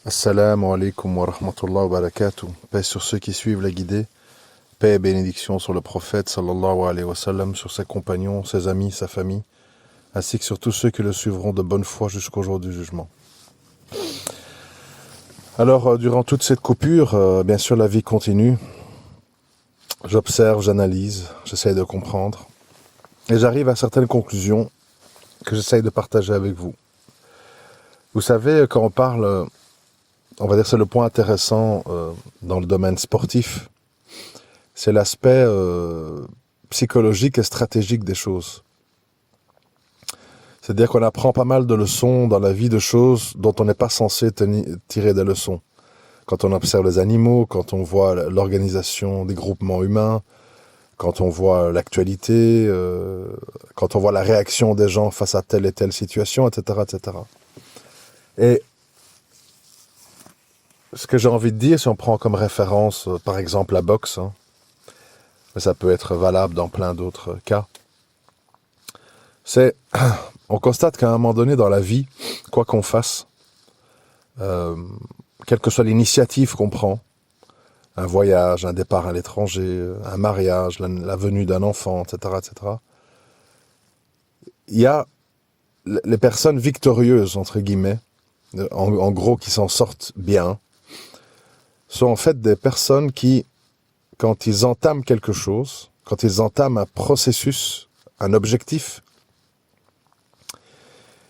Assalamu alaikum wa rahmatullah wa barakatuh. Paix sur ceux qui suivent la guidée. Paix et bénédiction sur le prophète sallallahu alayhi wa sallam, sur ses compagnons, ses amis, sa famille, ainsi que sur tous ceux qui le suivront de bonne foi jusqu'au jour du jugement. Alors, durant toute cette coupure, bien sûr, la vie continue. J'observe, j'analyse, j'essaye de comprendre. Et j'arrive à certaines conclusions que j'essaye de partager avec vous. Vous savez, quand on parle... On va dire que c'est le point intéressant dans le domaine sportif, c'est l'aspect psychologique et stratégique des choses. C'est-à-dire qu'on apprend pas mal de leçons dans la vie de choses dont on n'est pas censé tirer des leçons. Quand on observe les animaux, quand on voit l'organisation des groupements humains, quand on voit l'actualité, quand on voit la réaction des gens face à telle et telle situation, etc., etc. Et ce que j'ai envie de dire, si on prend comme référence, par exemple, la boxe, mais ça peut être valable dans plein d'autres cas, c'est, on constate qu'à un moment donné dans la vie, quoi qu'on fasse, quelle que soit l'initiative qu'on prend, un voyage, un départ à l'étranger, un mariage, la venue d'un enfant, etc., etc., il y a les personnes victorieuses, entre guillemets, en gros, qui s'en sortent bien, sont en fait des personnes qui, quand ils entament quelque chose, quand ils entament un processus, un objectif,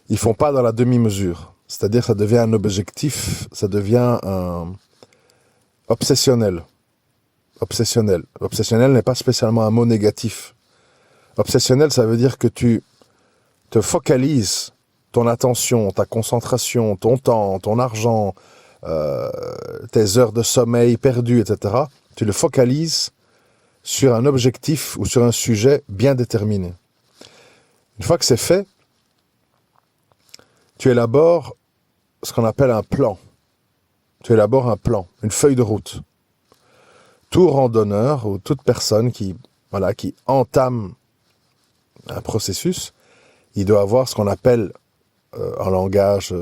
ils font pas dans la demi-mesure. C'est-à-dire ça devient un objectif, ça devient un obsessionnel. Obsessionnel. Obsessionnel n'est pas spécialement un mot négatif. Obsessionnel, ça veut dire que tu te focalises ton attention, ta concentration, ton temps, ton argent, tes heures de sommeil perdues, etc., tu le focalises sur un objectif ou sur un sujet bien déterminé. Une fois que c'est fait, tu élabores ce qu'on appelle un plan. Tu élabores un plan, une feuille de route. Tout randonneur ou toute personne qui entame un processus, il doit avoir ce qu'on appelle, en langage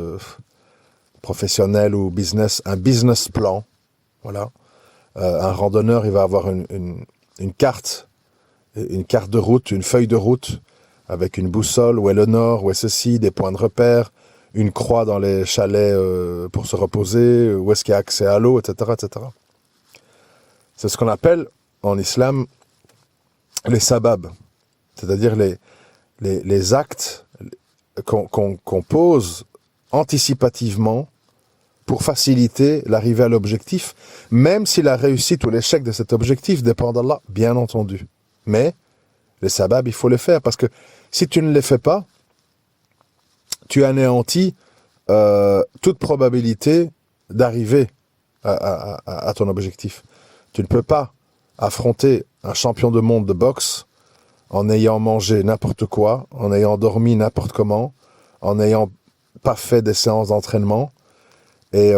professionnel ou business, un business plan. Voilà. Un randonneur, il va avoir une carte de route, une feuille de route avec une boussole, où est le nord, où est ceci, des points de repère, une croix dans les chalets pour se reposer, où est-ce qu'il y a accès à l'eau, etc., etc. C'est ce qu'on appelle en islam les sabab, c'est-à-dire les actes qu'on pose anticipativement pour faciliter l'arrivée à l'objectif, même si la réussite ou l'échec de cet objectif dépend d'Allah, bien entendu. Mais les sabab, il faut les faire, parce que si tu ne les fais pas, tu anéantis toute probabilité d'arriver à ton objectif. Tu ne peux pas affronter un champion du monde de boxe en ayant mangé n'importe quoi, en ayant dormi n'importe comment, en n'ayant pas fait des séances d'entraînement. Et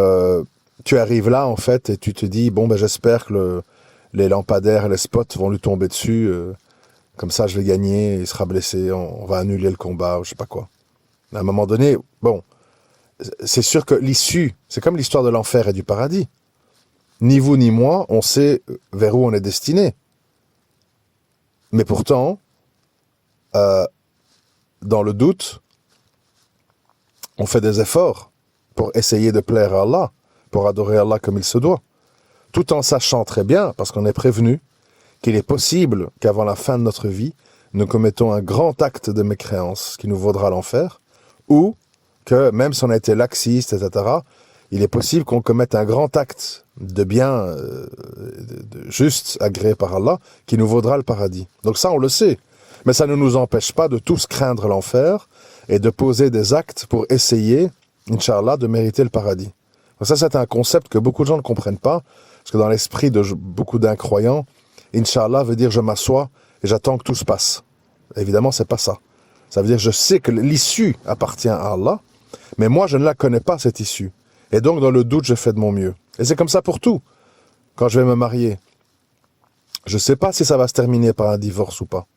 tu arrives là, en fait, et tu te dis, bon, ben j'espère que les lampadaires et les spots vont lui tomber dessus. Comme ça, je vais gagner, il sera blessé, on va annuler le combat, ou je sais pas quoi. À un moment donné, bon, c'est sûr que l'issue, c'est comme l'histoire de l'enfer et du paradis. Ni vous ni moi, on sait vers où on est destiné. Mais pourtant, dans le doute, on fait des efforts pour essayer de plaire à Allah, pour adorer Allah comme il se doit, tout en sachant très bien, parce qu'on est prévenu, qu'il est possible qu'avant la fin de notre vie, nous commettons un grand acte de mécréance qui nous vaudra l'enfer, ou que, même si on a été laxiste, etc., il est possible qu'on commette un grand acte de bien, juste, agréé par Allah, qui nous vaudra le paradis. Donc ça, on le sait. Mais ça ne nous empêche pas de tous craindre l'enfer et de poser des actes pour essayer, Inch'Allah, de mériter le paradis. Donc ça, c'est un concept que beaucoup de gens ne comprennent pas, parce que dans l'esprit de beaucoup d'incroyants, Inch'Allah veut dire je m'assois et j'attends que tout se passe. Évidemment, c'est pas ça. Ça veut dire je sais que l'issue appartient à Allah, mais moi, je ne la connais pas, cette issue. Et donc, dans le doute, je fais de mon mieux. Et c'est comme ça pour tout. Quand je vais me marier, je ne sais pas si ça va se terminer par un divorce ou pas.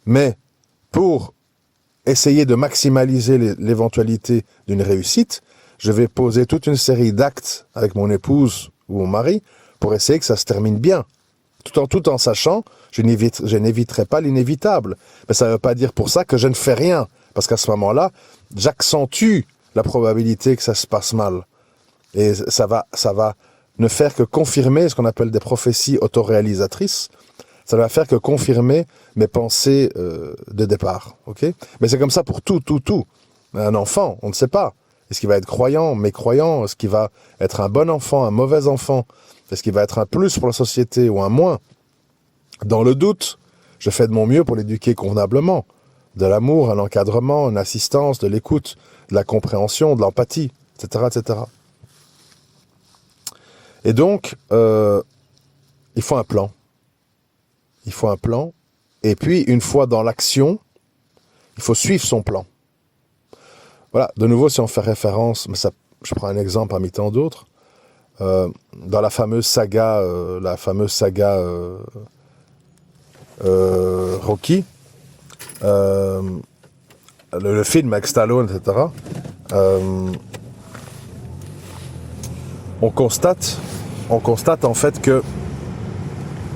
Mais pour essayer de maximaliser l'éventualité d'une réussite, je vais poser toute une série d'actes avec mon épouse ou mon mari pour essayer que ça se termine bien. Tout en sachant, je n'éviterai pas l'inévitable. Mais ça ne veut pas dire pour ça que je ne fais rien. Parce qu'à ce moment-là, j'accentue la probabilité que ça se passe mal. Et ça va ne faire que confirmer ce qu'on appelle des prophéties autoréalisatrices. Ça va faire que confirmer mes pensées de départ. Okay? Mais c'est comme ça pour tout. Un enfant, on ne sait pas. Est-ce qu'il va être croyant, mécroyant? Est-ce qu'il va être un bon enfant, un mauvais enfant? Est-ce qu'il va être un plus pour la société ou un moins? Dans le doute, je fais de mon mieux pour l'éduquer convenablement. De l'amour, un encadrement, une assistance, de l'écoute, de la compréhension, de l'empathie, etc., etc. Et donc, il faut un plan. Il faut un plan. Et puis, une fois dans l'action, il faut suivre son plan. Voilà, de nouveau, si on fait référence, mais ça, je prends un exemple parmi tant d'autres, dans la fameuse saga Rocky, le film avec Stallone, etc., on constate en fait que,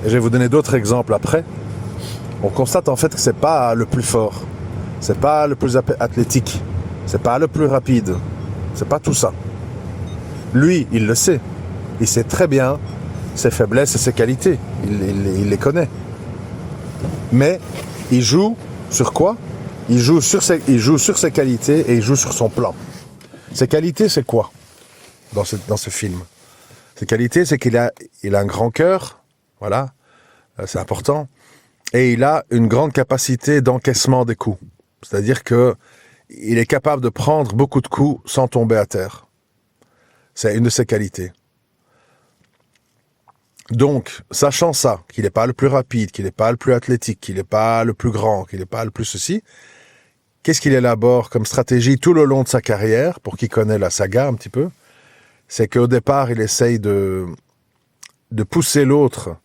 et je vais vous donner d'autres exemples après, on constate en fait que c'est pas le plus fort, c'est pas le plus athlétique, c'est pas le plus rapide, c'est pas tout ça. Lui, il le sait. Il sait très bien ses faiblesses et ses qualités. Il les connaît. Mais il joue sur quoi? Il joue sur ses qualités et il joue sur son plan. Ses qualités, c'est quoi dans ce film? Ses qualités, c'est qu'il a un grand cœur, voilà, c'est important, et il a une grande capacité d'encaissement des coups. C'est-à-dire que il est capable de prendre beaucoup de coups sans tomber à terre. C'est une de ses qualités. Donc, sachant ça, qu'il n'est pas le plus rapide, qu'il n'est pas le plus athlétique, qu'il n'est pas le plus grand, qu'il n'est pas le plus ceci, qu'est-ce qu'il élabore comme stratégie tout le long de sa carrière, pour qui connaît la saga un petit peu? C'est qu'au départ, il essaye de pousser l'autre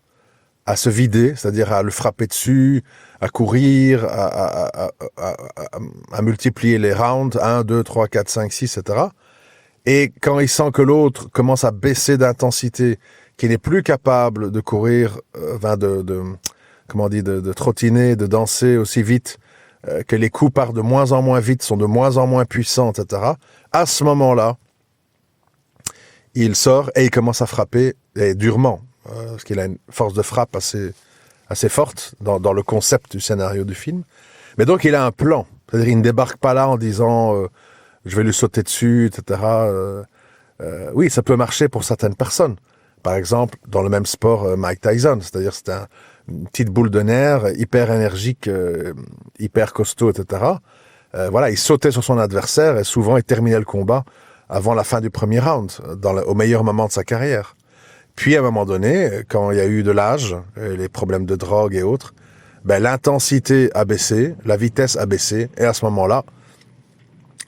à se vider, c'est-à-dire à le frapper dessus, à courir, à multiplier les rounds, 1, 2, 3, 4, 5, 6, etc. Et quand il sent que l'autre commence à baisser d'intensité, qu'il n'est plus capable de courir, de trottiner, de danser aussi vite, que les coups partent de moins en moins vite, sont de moins en moins puissants, etc. À ce moment-là, il sort et il commence à frapper, et durement, parce qu'il a une force de frappe assez forte dans le concept du scénario du film. Mais donc, il a un plan. C'est-à-dire, il ne débarque pas là en disant je vais lui sauter dessus, etc. Oui, ça peut marcher pour certaines personnes. Par exemple, dans le même sport, Mike Tyson, c'est-à-dire c'était une petite boule de nerfs, hyper énergique, hyper costaud, etc. Voilà, il sautait sur son adversaire et souvent il terminait le combat avant la fin du premier round, au meilleur moment de sa carrière. Puis à un moment donné, quand il y a eu de l'âge, les problèmes de drogue et autres, l'intensité a baissé, la vitesse a baissé, et à ce moment-là,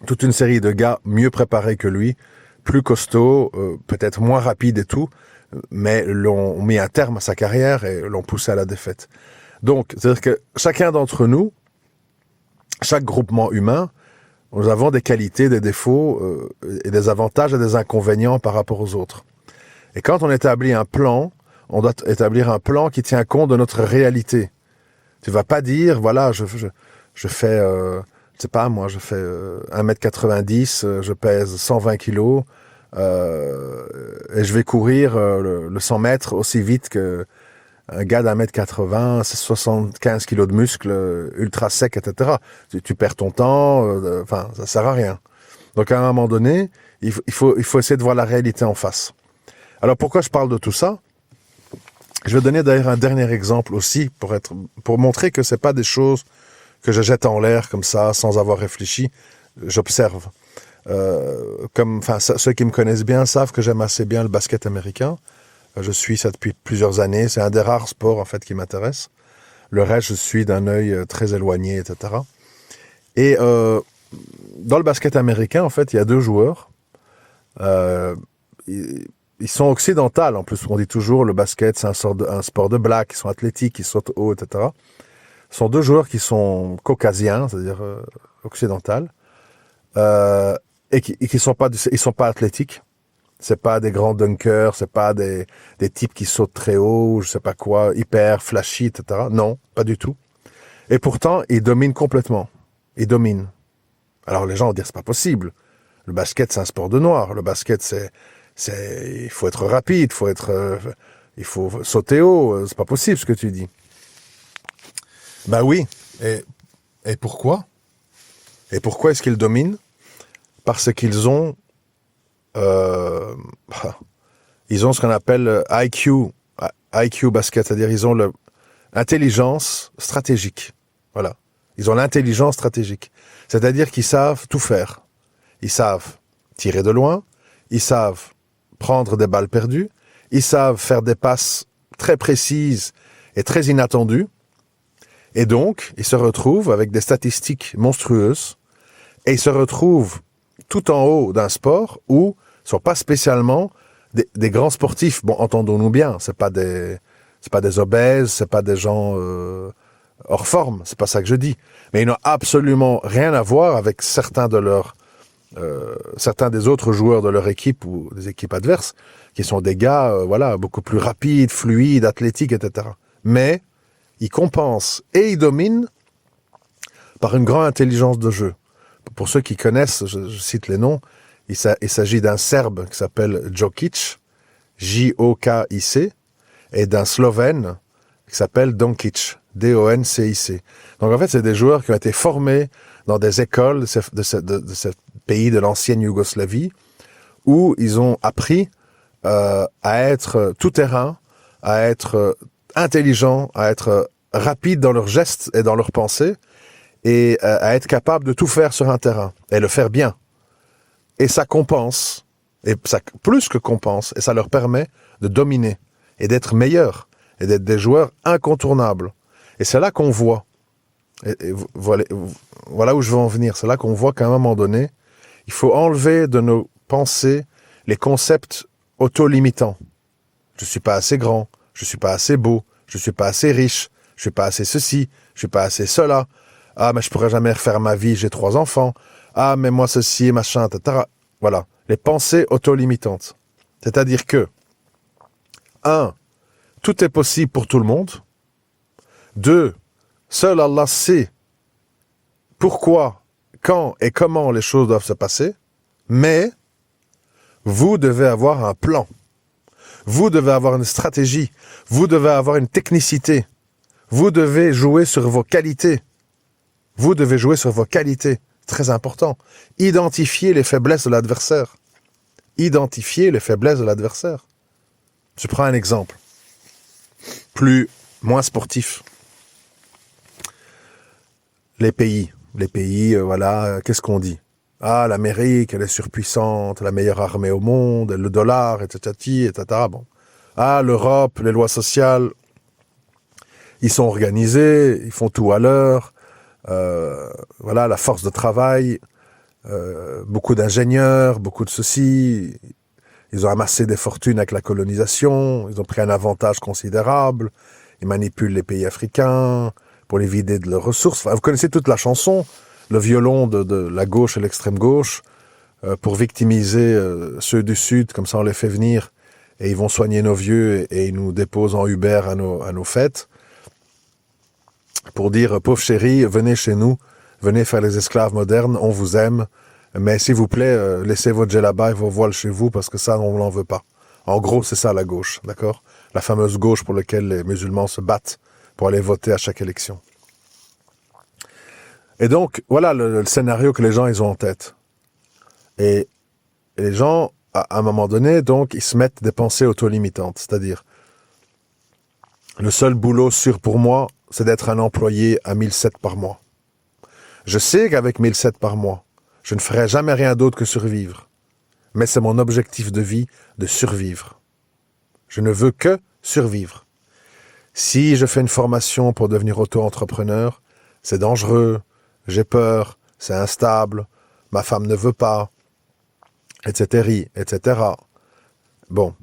toute une série de gars mieux préparés que lui, plus costauds, peut-être moins rapides et tout, mais l'ont mis un terme à sa carrière et l'ont poussé à la défaite. Donc, c'est-à-dire que chacun d'entre nous, chaque groupement humain, nous avons des qualités, des défauts et des avantages et des inconvénients par rapport aux autres. Et quand on établit un plan, on doit établir un plan qui tient compte de notre réalité. Tu vas pas dire, voilà, je fais, je sais pas moi, je fais 1m90, je pèse 120 kilos, et je vais courir le 100 mètres aussi vite que un gars d'1m80, c'est 75 kilos de muscles, ultra sec, etc. Tu perds ton temps, ça sert à rien. Donc à un moment donné, il faut essayer de voir la réalité en face. Alors pourquoi je parle de tout ça? Je vais donner d'ailleurs un dernier exemple aussi pour montrer que c'est pas des choses que je jette en l'air comme ça sans avoir réfléchi. J'observe. Ceux qui me connaissent bien savent que j'aime assez bien le basket américain. Je suis ça depuis plusieurs années. C'est un des rares sports en fait qui m'intéresse. Le reste, je suis d'un œil très éloigné, etc. Et dans le basket américain, en fait, il y a deux joueurs. Ils sont occidentaux, en plus. On dit toujours le basket, c'est un sport de black. Ils sont athlétiques, ils sautent haut, etc. Ce sont deux joueurs qui sont caucasiens, c'est-à-dire occidentaux. et qui sont pas athlétiques. C'est pas des grands dunkers, c'est pas des types qui sautent très haut, je sais pas quoi, hyper flashy, etc. Non, pas du tout. Et pourtant, ils dominent complètement. Ils dominent. Alors les gens vont dire, c'est pas possible. Le basket, c'est un sport de noir. Le basket, il faut être rapide, il faut sauter haut. C'est pas possible ce que tu dis. Ben oui. Et pourquoi? Et pourquoi est-ce qu'ils dominent? Parce qu'ils ont ce qu'on appelle IQ basket, c'est-à-dire ils ont l'intelligence stratégique. Voilà. Ils ont l'intelligence stratégique. C'est-à-dire qu'ils savent tout faire. Ils savent tirer de loin, ils savent prendre des balles perdues, ils savent faire des passes très précises et très inattendues. Et donc, ils se retrouvent avec des statistiques monstrueuses et ils se retrouvent tout en haut d'un sport où ils ne sont pas spécialement des grands sportifs. Bon, entendons-nous bien, c'est pas des obèses, c'est pas des gens hors forme, c'est pas ça que je dis. Mais ils n'ont absolument rien à voir avec certains des autres joueurs de leur équipe ou des équipes adverses, qui sont des gars, beaucoup plus rapides, fluides, athlétiques, etc. Mais ils compensent et ils dominent par une grande intelligence de jeu. Pour ceux qui connaissent, je cite les noms, il s'agit d'un Serbe qui s'appelle Jokic, J-O-K-I-C, et d'un Slovène qui s'appelle Dončić, D-O-N-C-I-C. Donc en fait, c'est des joueurs qui ont été formés dans des écoles de ce pays de l'ancienne Yougoslavie, où ils ont appris à être tout-terrain, à être intelligents, à être rapides dans leurs gestes et dans leurs pensées, et à être capable de tout faire sur un terrain, et le faire bien. Et ça compense, et ça plus que compense, et ça leur permet de dominer, et d'être meilleurs, et d'être des joueurs incontournables. Et c'est là qu'on voit, et voilà où je veux en venir, c'est là qu'on voit qu'à un moment donné, il faut enlever de nos pensées les concepts auto-limitants. Je suis pas assez grand, je suis pas assez beau, je suis pas assez riche, je suis pas assez ceci, je suis pas assez cela. Ah, mais je pourrais jamais refaire ma vie, j'ai 3 enfants. Ah, mais moi ceci, machin, etc. Voilà, les pensées auto-limitantes. C'est-à-dire que, 1, tout est possible pour tout le monde. 2, seul Allah sait pourquoi, quand et comment les choses doivent se passer. Mais, vous devez avoir un plan. Vous devez avoir une stratégie. Vous devez avoir une technicité. Vous devez jouer sur vos qualités. Vous devez jouer sur vos qualités. Très important. Identifier les faiblesses de l'adversaire. Identifier les faiblesses de l'adversaire. Je prends un exemple. Moins sportif. Les pays, qu'est-ce qu'on dit? Ah, l'Amérique, elle est surpuissante, la meilleure armée au monde, le dollar, etc., etc. Bon. Ah, l'Europe, les lois sociales, ils sont organisés, ils font tout à l'heure. La force de travail, beaucoup d'ingénieurs, beaucoup de ceci. Ils ont amassé des fortunes avec la colonisation, ils ont pris un avantage considérable, ils manipulent les pays africains pour les vider de leurs ressources. Enfin, vous connaissez toute la chanson, le violon de la gauche et l'extrême gauche, pour victimiser ceux du Sud, comme ça on les fait venir, et ils vont soigner nos vieux et ils nous déposent en Uber à nos fêtes, pour dire, pauvres chéris, venez chez nous, venez faire les esclaves modernes, on vous aime, mais s'il vous plaît, laissez votre djellaba et vos voiles chez vous, parce que ça, on ne l'en veut pas. En gros, c'est ça la gauche, d'accord? La fameuse gauche pour laquelle les musulmans se battent pour aller voter à chaque élection. Et donc, voilà le scénario que les gens ils ont en tête. Et les gens, à un moment donné, donc, ils se mettent des pensées auto-limitantes. C'est-à-dire, le seul boulot sûr pour moi, c'est d'être un employé à 1007 par mois. Je sais qu'avec 1007 par mois, je ne ferai jamais rien d'autre que survivre. Mais c'est mon objectif de vie de survivre. Je ne veux que survivre. Si je fais une formation pour devenir auto-entrepreneur, c'est dangereux, j'ai peur, c'est instable, ma femme ne veut pas, etc., etc. Bon.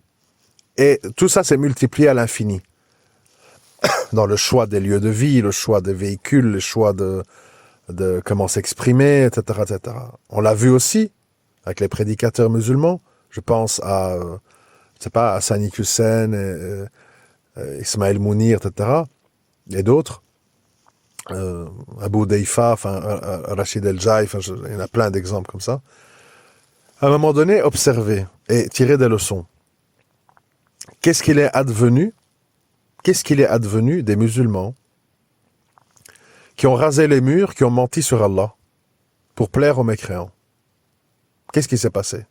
Et tout ça s'est multiplié à l'infini. Dans le choix des lieux de vie, le choix des véhicules, le choix de comment s'exprimer, etc., etc. On l'a vu aussi avec les prédicateurs musulmans. Je pense à, je sais pas, à Sani Hussein, Ismaël Mounir, etc. Et d'autres. Abu Deifa, Rachid El-Jai, il y en a plein d'exemples comme ça. À un moment donné, observer et tirer des leçons. Qu'est-ce qu'il est advenu des musulmans qui ont rasé les murs, qui ont menti sur Allah pour plaire aux mécréants? Qu'est-ce qui s'est passé?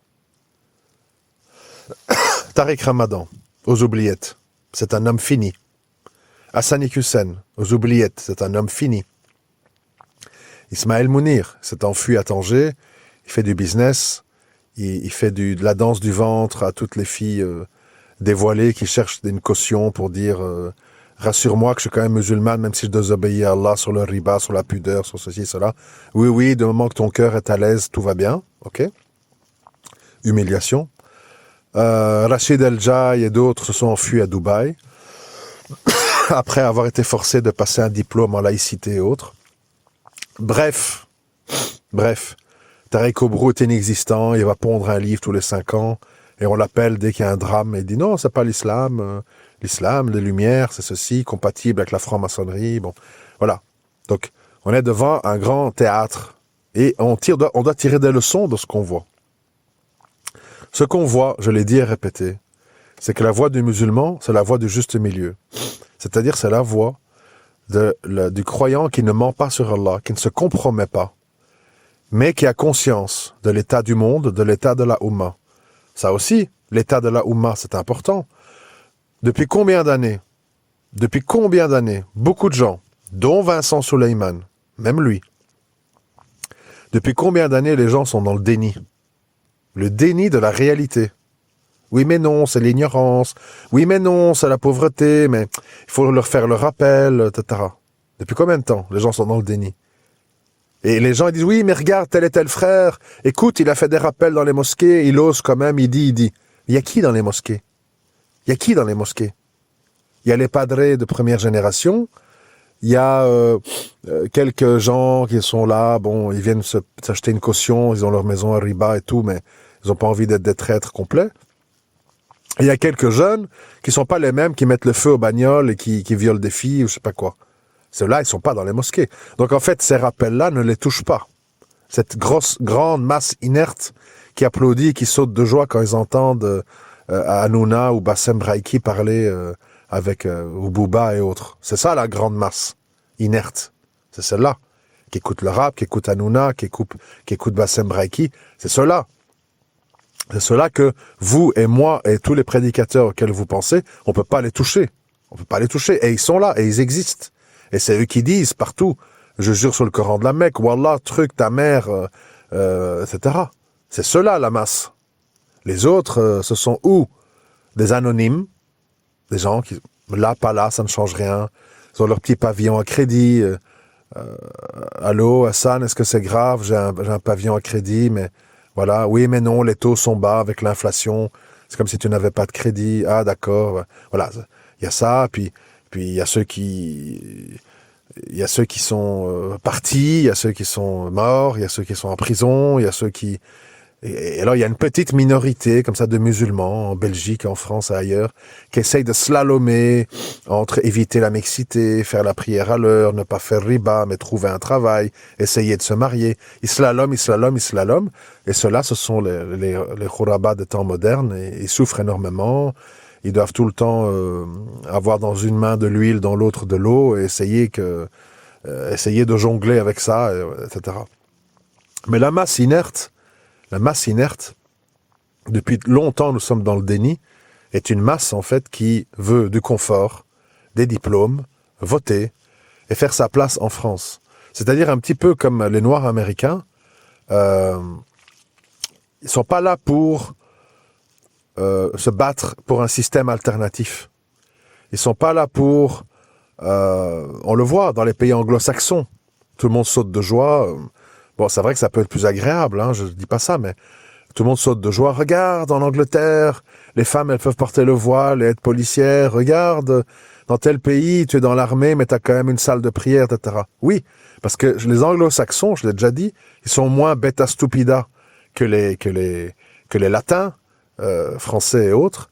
Tariq Ramadan, aux oubliettes, c'est un homme fini. Hassani Hussein, aux oubliettes, c'est un homme fini. Ismaël Mounir s'est enfui à Tanger, il fait du business, il fait de la danse du ventre à toutes les filles dévoilées qui cherchent une caution pour dire rassure-moi que je suis quand même musulmane, même si je dois obéir à Allah sur le riba, sur la pudeur, sur ceci, cela. Oui, du moment que ton cœur est à l'aise, tout va bien, ok? Humiliation. Rachid El-Jai et d'autres se sont enfuis à Dubaï après avoir été forcés de passer un diplôme en laïcité et autres. Bref, Tariq Obru est inexistant, il va pondre un livre tous les 5 ans, et on l'appelle dès qu'il y a un drame, et il dit non, c'est pas l'islam, l'islam, les Lumières, c'est ceci, compatible avec la franc-maçonnerie, bon, voilà. Donc, on est devant un grand théâtre, et on doit tirer des leçons de ce qu'on voit. Ce qu'on voit, je l'ai dit et répété, c'est que la voie du musulman, c'est la voie du juste milieu. C'est-à-dire, c'est la voie du croyant qui ne ment pas sur Allah, qui ne se compromet pas, mais qui a conscience de l'état du monde, de l'état de la Oumma. Ça aussi, l'état de la Oumma, c'est important. Depuis combien d'années, beaucoup de gens, dont Vincent Souleyman, même lui, depuis combien d'années les gens sont dans le déni? Le déni de la réalité. Oui, mais non, c'est l'ignorance. Oui, mais non, c'est la pauvreté, mais il faut leur faire le rappel, etc. Depuis combien de temps les gens sont dans le déni? Et les gens ils disent, oui, mais regarde, tel et tel frère, écoute, il a fait des rappels dans les mosquées, il ose quand même, il dit. Il y a qui dans les mosquées? Il y a les padres de première génération, il y a quelques gens qui sont là, bon, ils viennent s'acheter une caution, ils ont leur maison à riba et tout, mais ils n'ont pas envie d'être des traîtres complets. Et il y a quelques jeunes qui sont pas les mêmes, qui mettent le feu aux bagnoles et qui violent des filles ou je sais pas quoi. Ceux-là, ils sont pas dans les mosquées. Donc en fait, ces rappels-là ne les touchent pas. Cette grande masse inerte qui applaudit, qui saute de joie quand ils entendent Hanouna ou Bassem Braiki parler avec Bouba et autres. C'est ça la grande masse inerte. C'est celle-là qui écoute le rap, qui écoute Hanouna, qui écoute Bassem Braiki. C'est ceux-là. C'est cela que vous et moi et tous les prédicateurs auxquels vous pensez, on peut pas les toucher. On peut pas les toucher. Et ils sont là, et ils existent. Et c'est eux qui disent partout, je jure sur le Coran de la Mecque, Wallah, truc, ta mère, etc. C'est ceux-là, la masse. Les autres, ce sont où? Des anonymes, des gens qui, là, pas là, ça ne change rien. Ils ont leur petit pavillon à crédit. Allô, Hassan, est-ce que c'est grave? J'ai un pavillon à crédit, mais... Voilà, oui, mais non, les taux sont bas avec l'inflation. C'est comme si tu n'avais pas de crédit. Ah, d'accord. Voilà, il y a ça. Puis il y a ceux qui sont partis, il y a ceux qui sont morts, il y a ceux qui sont en prison, il y a ceux qui... Et alors, il y a une petite minorité, comme ça, de musulmans, en Belgique, en France et ailleurs, qui essayent de slalomer entre éviter la mixité, faire la prière à l'heure, ne pas faire riba, mais trouver un travail, essayer de se marier. Ils slaloment. Et ceux-là, ce sont les khourabas des temps modernes, et ils souffrent énormément. Ils doivent tout le temps avoir dans une main de l'huile, dans l'autre de l'eau, et essayer de jongler avec ça, etc. Mais la masse inerte, depuis longtemps nous sommes dans le déni, est une masse en fait qui veut du confort, des diplômes, voter et faire sa place en France. C'est-à-dire un petit peu comme les Noirs américains, ils sont pas là pour se battre pour un système alternatif. Ils sont pas là pour... on le voit dans les pays anglo-saxons, tout le monde saute de joie. Bon, c'est vrai que ça peut être plus agréable, hein, je dis pas ça, mais tout le monde saute de joie. Regarde, en Angleterre, les femmes, elles peuvent porter le voile et être policières. Regarde, dans tel pays, tu es dans l'armée, mais tu as quand même une salle de prière, etc. Oui, parce que les anglo-saxons, je l'ai déjà dit, ils sont moins bêta stupida que les latins, français et autres,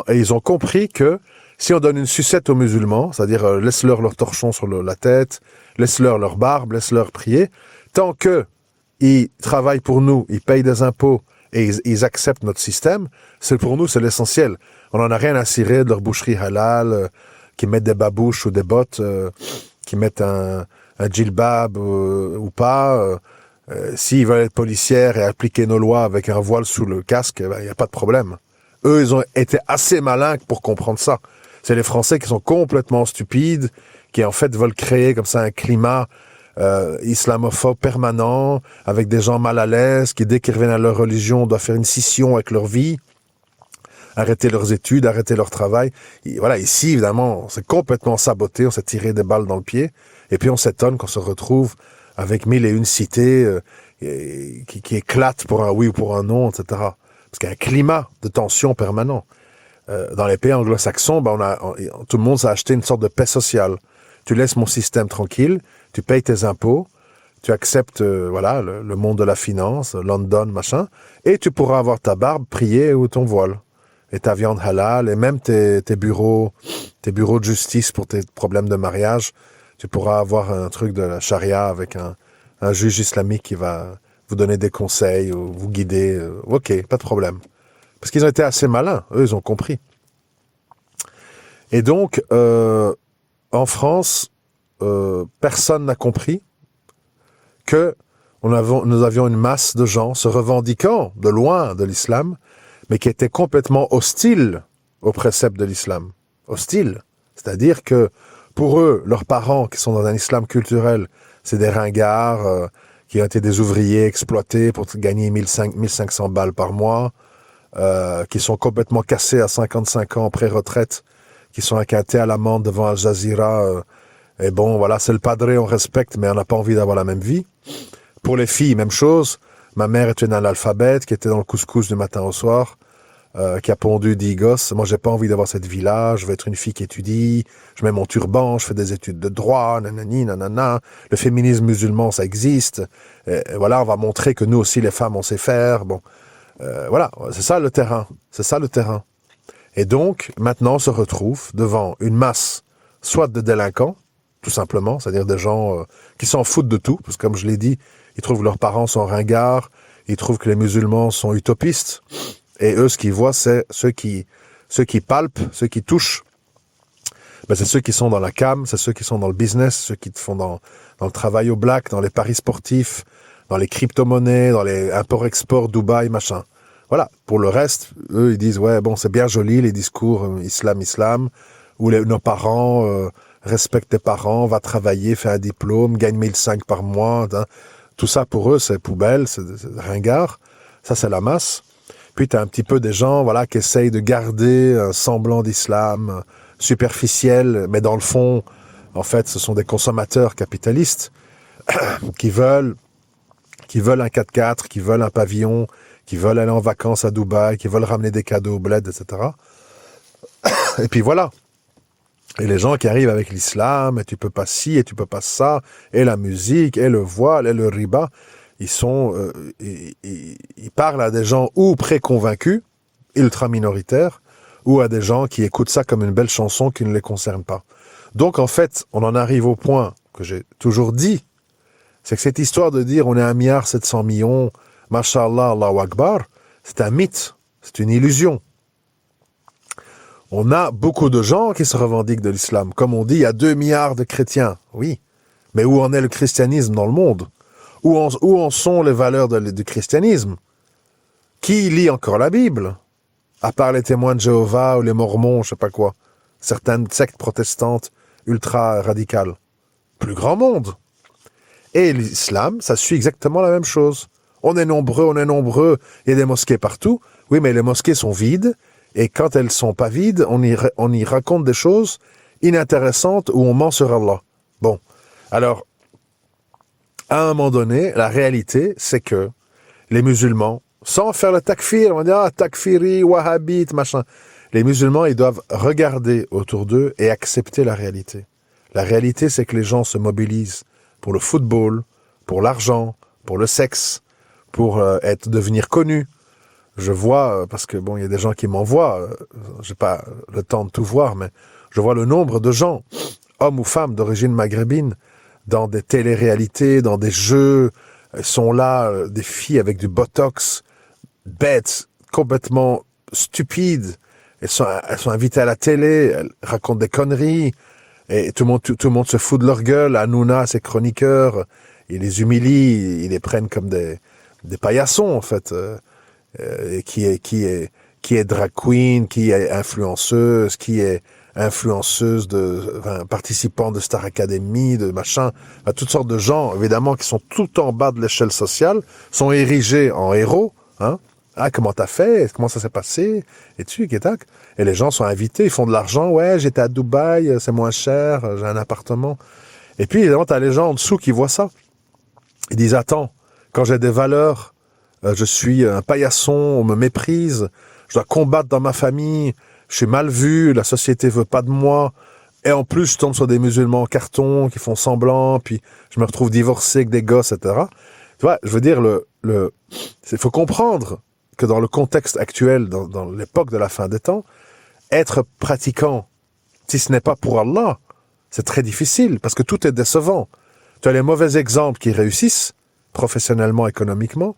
et ils ont compris que si on donne une sucette aux musulmans, c'est-à-dire laisse-leur leur torchon sur la tête, laisse-leur leur barbe, laisse-leur prier, tant que ils travaillent pour nous, ils payent des impôts et ils acceptent notre système, pour nous c'est l'essentiel. On n'en a rien à cirer de leur boucherie halal, qui mettent des babouches ou des bottes, qui mettent un djilbab ou pas. S'ils veulent être policières et appliquer nos lois avec un voile sous le casque, il n'y a pas de problème. Eux, ils ont été assez malins pour comprendre ça. C'est les Français qui sont complètement stupides, qui en fait veulent créer comme ça un climat islamophobe permanent, avec des gens mal à l'aise, qui dès qu'ils reviennent à leur religion doivent faire une scission avec leur vie, arrêter leurs études, arrêter leur travail. Et voilà, ici, évidemment, on s'est complètement saboté, on s'est tiré des balles dans le pied, et puis on s'étonne qu'on se retrouve avec 1001 cités qui éclatent pour un oui ou pour un non, etc. Parce qu'il y a un climat de tension permanent. Dans les pays anglo-saxons, tout le monde s'est acheté une sorte de paix sociale. Tu laisses mon système tranquille, tu payes tes impôts, tu acceptes le monde de la finance, London, machin, et tu pourras avoir ta barbe, prier ou ton voile. Et ta viande halal, et même tes bureaux de justice pour tes problèmes de mariage, tu pourras avoir un truc de la charia avec un juge islamique qui va vous donner des conseils ou vous guider. Ok, pas de problème. Parce qu'ils ont été assez malins, eux, ils ont compris. Et donc, en France, personne n'a compris que nous avions une masse de gens se revendiquant de loin de l'islam, mais qui étaient complètement hostiles aux préceptes de l'islam. Hostiles. C'est-à-dire que, pour eux, leurs parents, qui sont dans un islam culturel, c'est des ringards qui ont été des ouvriers exploités pour gagner 1500 balles par mois, qui sont complètement cassés à 55 ans, pré-retraite, qui sont inquiétés à l'amende devant Al Jazeera. Et bon, voilà, c'est le padré, on respecte, mais on n'a pas envie d'avoir la même vie. Pour les filles, même chose. Ma mère est une analphabète qui était dans le couscous du matin au soir, qui a pondu 10 gosses. Moi, j'ai pas envie d'avoir cette vie-là. Je veux être une fille qui étudie. Je mets mon turban, je fais des études de droit, nanani, nanana. Le féminisme musulman, ça existe. Et voilà, on va montrer que nous aussi, les femmes, on sait faire. Bon, voilà, c'est ça le terrain. C'est ça le terrain. Et donc, maintenant, on se retrouve devant une masse, soit de délinquants, tout simplement, c'est-à-dire des gens qui s'en foutent de tout, parce que comme je l'ai dit, ils trouvent que leurs parents sont ringards, ils trouvent que les musulmans sont utopistes, et eux, ce qu'ils voient, c'est ceux qui palpent, ceux qui touchent. Ben, c'est ceux qui sont dans la cam, c'est ceux qui sont dans le business, ceux qui font dans le travail au black, dans les paris sportifs, dans les crypto-monnaies, dans les import-export, Dubaï, machin. Voilà. Pour le reste, eux, ils disent, ouais, bon, c'est bien joli, les discours islam, où nos parents respectent tes parents, va travailler, fais un diplôme, gagne 1500 par mois. Hein. Tout ça, pour eux, c'est poubelle, c'est ringard. Ça, c'est la masse. Puis, tu as un petit peu des gens, voilà, qui essayent de garder un semblant d'islam superficiel, mais dans le fond, en fait, ce sont des consommateurs capitalistes qui veulent un 4x4, qui veulent un pavillon, qui veulent aller en vacances à Dubaï, qui veulent ramener des cadeaux au bled, etc. Et puis voilà. Et les gens qui arrivent avec l'islam, et tu peux pas ci, et tu peux pas ça, et la musique, et le voile, et le riba, ils parlent à des gens ou préconvaincus, ultra minoritaires, ou à des gens qui écoutent ça comme une belle chanson qui ne les concerne pas. Donc en fait, on en arrive au point que j'ai toujours dit, c'est que cette histoire de dire on est 1,7 milliard, Masha'Allah, Allahu Akbar, c'est un mythe, c'est une illusion. On a beaucoup de gens qui se revendiquent de l'islam. Comme on dit, il y a 2 milliards de chrétiens. Oui. Mais où en est le christianisme dans le monde? Où en sont les valeurs du christianisme? Qui lit encore la Bible? À part les témoins de Jéhovah ou les mormons, je sais pas quoi. Certaines sectes protestantes ultra radicales. Plus grand monde. Et l'islam, ça suit exactement la même chose. On est nombreux, il y a des mosquées partout. Oui, mais les mosquées sont vides. Et quand elles sont pas vides, on y raconte des choses inintéressantes où on ment sur Allah. Bon, alors, à un moment donné, la réalité, c'est que les musulmans, sans faire le takfir, on va dire, takfiri, wahhabite, machin. Les musulmans, ils doivent regarder autour d'eux et accepter la réalité. La réalité, c'est que les gens se mobilisent pour le football, pour l'argent, pour le sexe, pour devenir connu. Je vois, parce que bon, il y a des gens qui m'envoient, j'ai pas le temps de tout voir, mais je vois le nombre de gens, hommes ou femmes d'origine maghrébine, dans des téléréalités, dans des jeux, sont là, des filles avec du botox, bêtes, complètement stupides. Elles sont invitées à la télé, elles racontent des conneries, et tout le monde se fout de leur gueule. Hanouna, ses chroniqueurs, ils les humilient, ils les prennent comme des paillassons, en fait. Qui est drag queen, qui est influenceuse, participant de Star Academy, de machin, toutes sortes de gens, évidemment, qui sont tout en bas de l'échelle sociale, sont érigés en héros, hein. Ah, comment t'as fait? Comment ça s'est passé? Et les gens sont invités, ils font de l'argent. Ouais, j'étais à Dubaï, c'est moins cher, j'ai un appartement. Et puis, évidemment, t'as les gens en dessous qui voient ça. Ils disent, attends, quand j'ai des valeurs, je suis un paillasson, on me méprise, je dois combattre dans ma famille, je suis mal vu, la société veut pas de moi, et en plus je tombe sur des musulmans en carton qui font semblant, puis je me retrouve divorcé avec des gosses, etc. Tu vois, je veux dire, il faut comprendre que dans le contexte actuel, dans l'époque de la fin des temps, être pratiquant, si ce n'est pas pour Allah, c'est très difficile, parce que tout est décevant. Tu as les mauvais exemples qui réussissent, professionnellement, économiquement,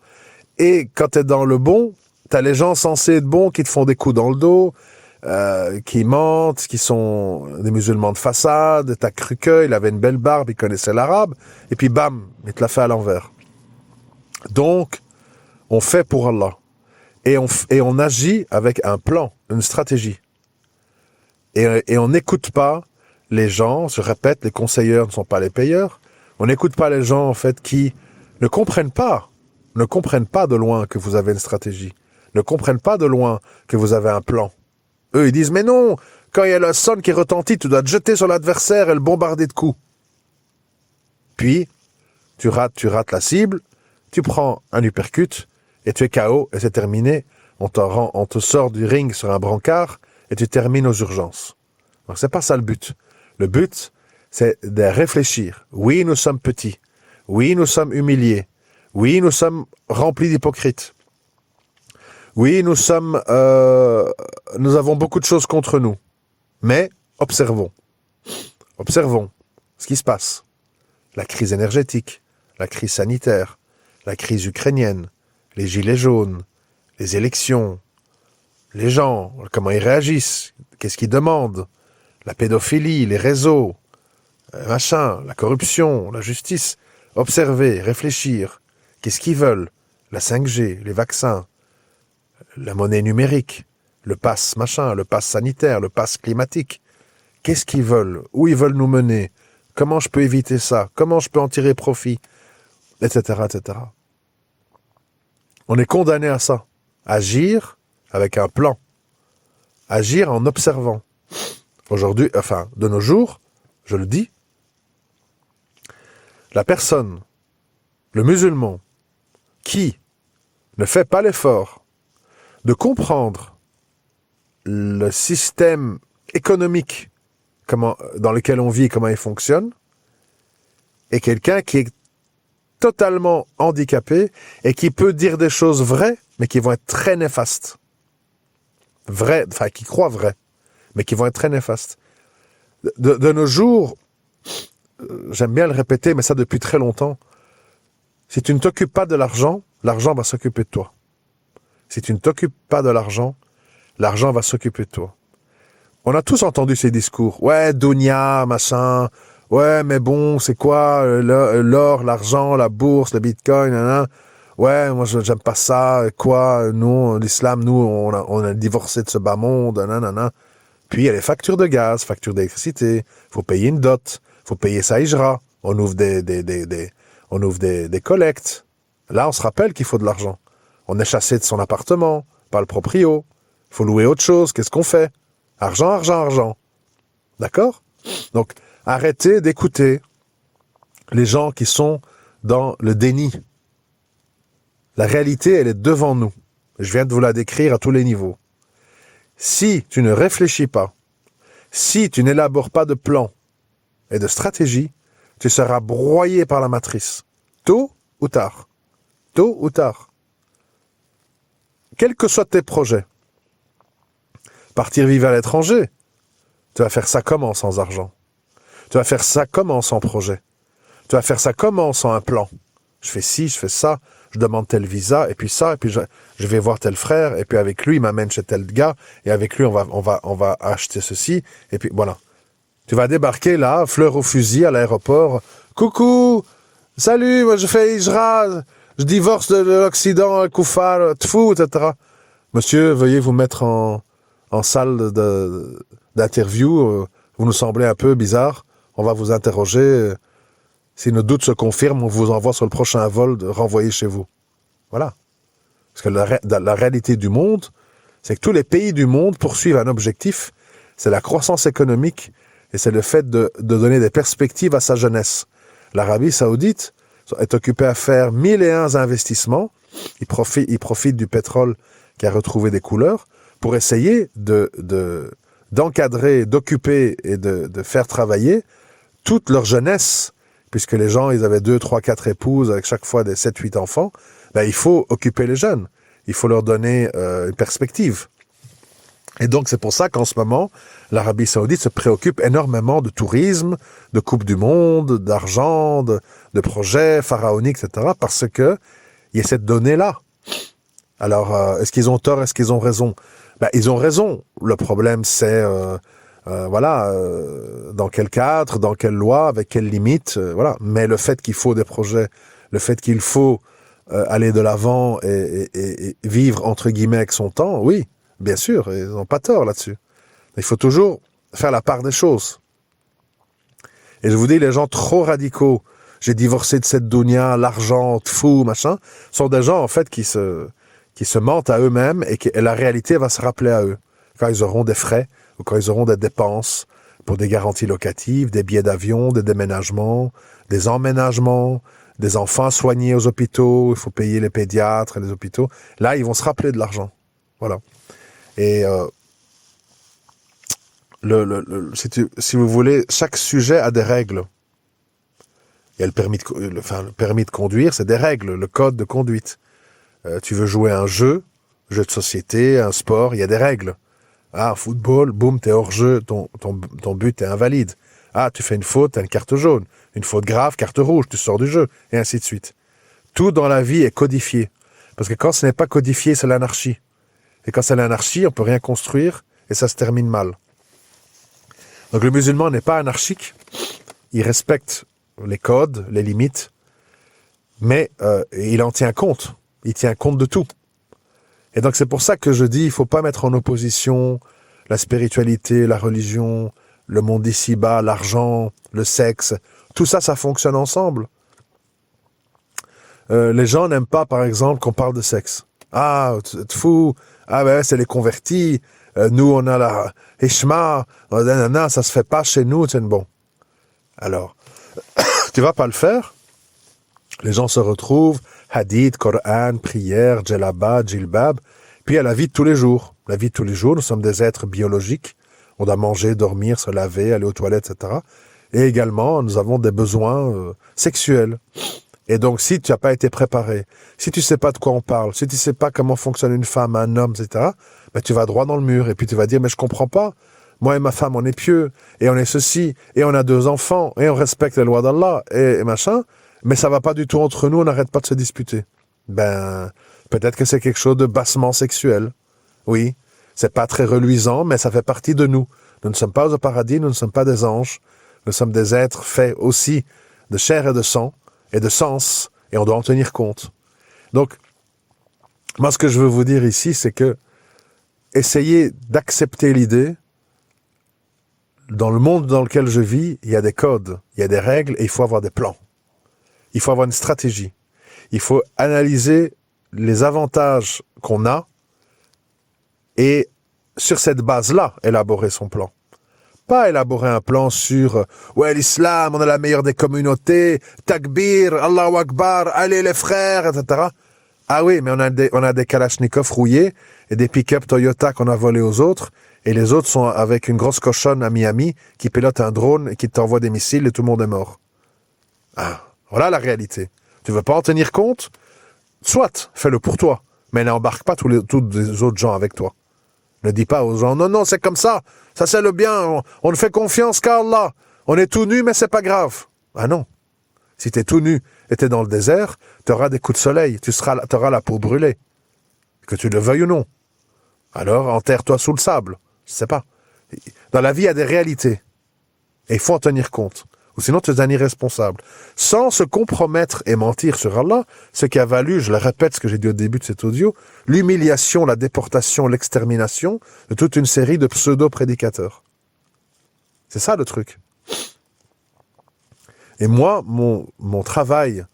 et quand t'es dans le bon, t'as les gens censés être bons qui te font des coups dans le dos, qui mentent, qui sont des musulmans de façade, t'as cru qu'il avait une belle barbe, il connaissait l'arabe, et puis bam, il te l'a fait à l'envers. Donc, on fait pour Allah. Et on agit avec un plan, une stratégie. Et on n'écoute pas les gens, je répète, les conseilleurs ne sont pas les payeurs, on n'écoute pas les gens, en fait, qui ne comprennent pas de loin que vous avez une stratégie, ne comprennent pas de loin que vous avez un plan. Eux, ils disent, mais non, quand il y a la sonne qui retentit, tu dois te jeter sur l'adversaire et le bombarder de coups. Puis, tu rates la cible, tu prends un uppercut, et tu es KO, et c'est terminé. On te sort du ring sur un brancard, et tu termines aux urgences. Donc, c'est pas ça le but. Le but, c'est de réfléchir. Oui, nous sommes petits. Oui, nous sommes humiliés. Oui, nous sommes remplis d'hypocrites. Oui, nous avons beaucoup de choses contre nous. Mais observons. Observons ce qui se passe. La crise énergétique, la crise sanitaire, la crise ukrainienne, les gilets jaunes, les élections, les gens, comment ils réagissent, qu'est-ce qu'ils demandent, la pédophilie, les réseaux, la corruption, la justice. Observer, réfléchir. Qu'est-ce qu'ils veulent? La 5G, les vaccins, la monnaie numérique, le pass le pass sanitaire, le pass climatique. Qu'est-ce qu'ils veulent? Où ils veulent nous mener? Comment je peux éviter ça? Comment je peux en tirer profit? Etc., etc. On est condamné à ça. Agir avec un plan. Agir en observant. Aujourd'hui, de nos jours, je le dis, la personne, le musulman, qui ne fait pas l'effort de comprendre le système économique dans lequel on vit et comment il fonctionne, est quelqu'un qui est totalement handicapé et qui peut dire des choses vraies, mais qui vont être très néfastes. Qui croient vraies, mais qui vont être très néfastes. De nos jours, j'aime bien le répéter, mais ça depuis très longtemps, si tu ne t'occupes pas de l'argent, l'argent va s'occuper de toi. Si tu ne t'occupes pas de l'argent, l'argent va s'occuper de toi. On a tous entendu ces discours. Ouais, Dunia, machin. Ouais, mais bon, c'est quoi l'or, l'argent, la bourse, le bitcoin, nanana. Ouais, moi, j'aime pas ça. Quoi, nous, l'islam, nous, on a divorcé de ce bas monde, nanana. Puis, il y a les factures de gaz, factures d'électricité. Faut payer une dot. Faut payer sa hijra. On ouvre des collectes. Là, on se rappelle qu'il faut de l'argent. On est chassé de son appartement, par le proprio. Il faut louer autre chose. Qu'est-ce qu'on fait? Argent, argent, argent. D'accord? Donc, arrêtez d'écouter les gens qui sont dans le déni. La réalité, elle est devant nous. Je viens de vous la décrire à tous les niveaux. Si tu ne réfléchis pas, si tu n'élabores pas de plan et de stratégie, tu seras broyé par la matrice. Tôt ou tard. tôt ou tard. Quels que soient tes projets. Partir vivre à l'étranger, tu vas faire ça comment sans argent? Tu vas faire ça comment sans projet? Tu vas faire ça comment sans un plan? Je fais ci, je fais ça, je demande tel visa, et puis ça, et puis je vais voir tel frère, et puis avec lui, il m'amène chez tel gars, et avec lui, on va acheter ceci, et puis voilà. Tu vas débarquer là, fleur au fusil, à l'aéroport. Coucou, salut, moi je fais Hijra, je divorce de l'Occident, Koufar, Tfou, etc. Monsieur, veuillez vous mettre en salle d'interview, vous nous semblez un peu bizarre, on va vous interroger. Si nos doutes se confirment, on vous envoie sur le prochain vol renvoyer chez vous. Voilà. Parce que la réalité du monde, c'est que tous les pays du monde poursuivent un objectif, c'est la croissance économique et c'est le fait de donner des perspectives à sa jeunesse. L'Arabie Saoudite est occupée à faire 1001 investissements, il profite du pétrole qui a retrouvé des couleurs, pour essayer d'encadrer, d'occuper et de faire travailler toute leur jeunesse, puisque les gens, ils avaient 2, 3, 4 épouses, avec chaque fois des 7, 8 enfants, ben, il faut occuper les jeunes. Il faut leur donner une perspective. Et donc, c'est pour ça qu'en ce moment, l'Arabie Saoudite se préoccupe énormément de tourisme, de Coupe du Monde, d'argent, de projets pharaoniques, etc., parce que il y a cette donnée-là. Alors, est-ce qu'ils ont tort, est-ce qu'ils ont raison? Ben, ils ont raison. Le problème, c'est... dans quel cadre, dans quelle loi, avec quelles limites, voilà. Mais le fait qu'il faut des projets, le fait qu'il faut aller de l'avant et vivre entre guillemets avec son temps, oui, bien sûr, ils n'ont pas tort là-dessus. Il faut toujours faire la part des choses. Et je vous dis, les gens trop radicaux, j'ai divorcé de cette dunya, l'argent, fou, machin, sont des gens en fait qui se mentent à eux-mêmes et la réalité va se rappeler à eux quand ils auront des frais ou quand ils auront des dépenses pour des garanties locatives, des billets d'avion, des déménagements, des emménagements, des enfants soignés aux hôpitaux, il faut payer les pédiatres et les hôpitaux. Là, ils vont se rappeler de l'argent. Voilà. Et si vous voulez, chaque sujet a des règles. Il y a le permis de conduire, c'est des règles, le code de conduite. Tu veux jouer à un jeu de société, un sport, il y a des règles. Ah, football, boum, t'es hors jeu, ton but est invalide. Ah, tu fais une faute, t'as une carte jaune. Une faute grave, carte rouge, tu sors du jeu, et ainsi de suite. Tout dans la vie est codifié. Parce que quand ce n'est pas codifié, c'est l'anarchie. Et quand c'est l'anarchie, on peut rien construire, et ça se termine mal. Donc le musulman n'est pas anarchique, il respecte les codes, les limites, mais il en tient compte. Il tient compte de tout. Et donc c'est pour ça que je dis, il faut pas mettre en opposition la spiritualité, la religion, le monde d'ici-bas, l'argent, le sexe. Tout ça, ça fonctionne ensemble. Les gens n'aiment pas, par exemple, qu'on parle de sexe. Ah, t'es fou. Ah ben c'est les convertis. Nous, on a la Hishma. Ça se fait pas chez nous. C'est bon. Alors, tu vas pas le faire. Les gens se retrouvent, hadith, Coran, prière, djellaba, djilbab, puis à la vie de tous les jours. La vie de tous les jours, nous sommes des êtres biologiques. On doit manger, dormir, se laver, aller aux toilettes, etc. Et également, nous avons des besoins sexuels. Et donc, si tu n'as pas été préparé, si tu sais pas de quoi on parle, si tu sais pas comment fonctionne une femme, un homme, etc., ben, tu vas droit dans le mur. Et puis tu vas dire, mais je comprends pas. Moi et ma femme, on est pieux, et on est ceci, et on a 2 enfants, et on respecte les lois d'Allah, et machin. Mais ça va pas du tout entre nous, on n'arrête pas de se disputer. Ben, peut-être que c'est quelque chose de bassement sexuel. Oui, c'est pas très reluisant, mais ça fait partie de nous. Nous ne sommes pas au paradis, nous ne sommes pas des anges. Nous sommes des êtres faits aussi de chair et de sang, et de sens, et on doit en tenir compte. Donc, moi, ce que je veux vous dire ici, c'est que essayez d'accepter l'idée, dans le monde dans lequel je vis, il y a des codes, il y a des règles, et il faut avoir des plans. Il faut avoir une stratégie. Il faut analyser les avantages qu'on a et sur cette base-là, élaborer son plan. Pas élaborer un plan sur « Ouais, l'islam, on est la meilleure des communautés, takbir, Allahu Akbar, allez les frères, etc. » Ah oui, mais on a des Kalachnikov rouillés et des pick-up Toyota qu'on a volés aux autres, et les autres sont avec une grosse cochonne à Miami qui pilote un drone et qui t'envoie des missiles et tout le monde est mort. Ah. Voilà la réalité. Tu veux pas en tenir compte? soit, fais-le pour toi, mais n'embarque pas tous les autres gens avec toi. Ne dis pas aux gens, non, c'est comme ça c'est le bien, on ne fait confiance qu'à Allah. On est tout nu, mais c'est pas grave. Ah non. Si t'es tout nu et t'es dans le désert, t'auras des coups de soleil, t'auras la peau brûlée. Que tu le veuilles ou non. Alors, enterre-toi sous le sable. Je sais pas. Dans la vie, il y a des réalités. Et il faut en tenir compte. Ou sinon, tu es un irresponsable. Sans se compromettre et mentir sur Allah, ce qui a valu, je le répète ce que j'ai dit au début de cet audio, l'humiliation, la déportation, l'extermination de toute une série de pseudo-prédicateurs. C'est ça le truc. Et moi, mon travail,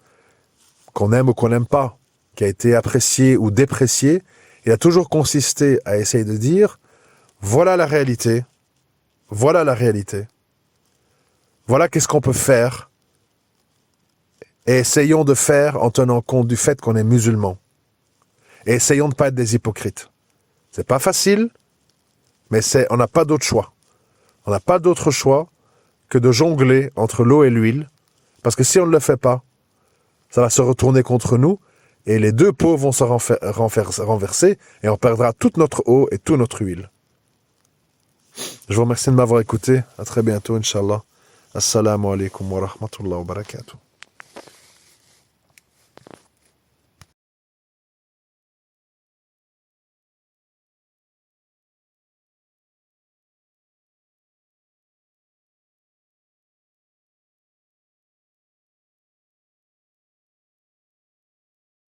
qu'on aime ou qu'on n'aime pas, qui a été apprécié ou déprécié, il a toujours consisté à essayer de dire, voilà la réalité, voilà qu'est-ce qu'on peut faire, et essayons de faire en tenant compte du fait qu'on est musulman. Et essayons de ne pas être des hypocrites. C'est pas facile, mais on n'a pas d'autre choix. On n'a pas d'autre choix que de jongler entre l'eau et l'huile, parce que si on ne le fait pas, ça va se retourner contre nous, et les deux pots vont se renverser, et on perdra toute notre eau et toute notre huile. Je vous remercie de m'avoir écouté. À très bientôt, Inch'Allah. Assalamu alaikum wa rahmatullahi wa barakatuh.